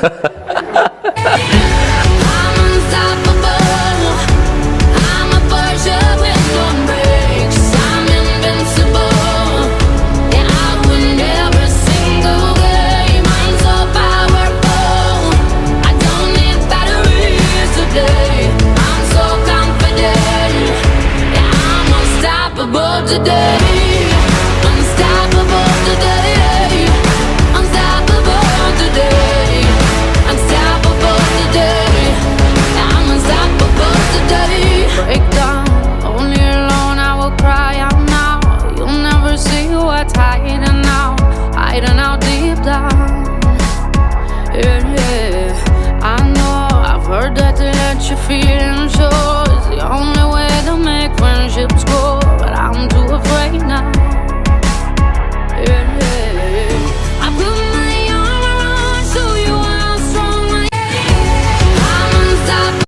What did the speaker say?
unstoppable. I'm a Porsche with no brakes. I'm invincible. Yeah, I win every single game. I'm so powerful. I don't need batteries today. I'm so confident. Yeah, I'm unstoppable today. Unstoppable today. Unstoppable today. Unstoppable today. Yeah, I'm unstoppable today. Break down, only alone I will cry out now. You'll never see what's hiding out deep down. Yeah, yeah. I know, I've heard that to let your feelings show is the only way to make friendships grow, but I'm too afraid now.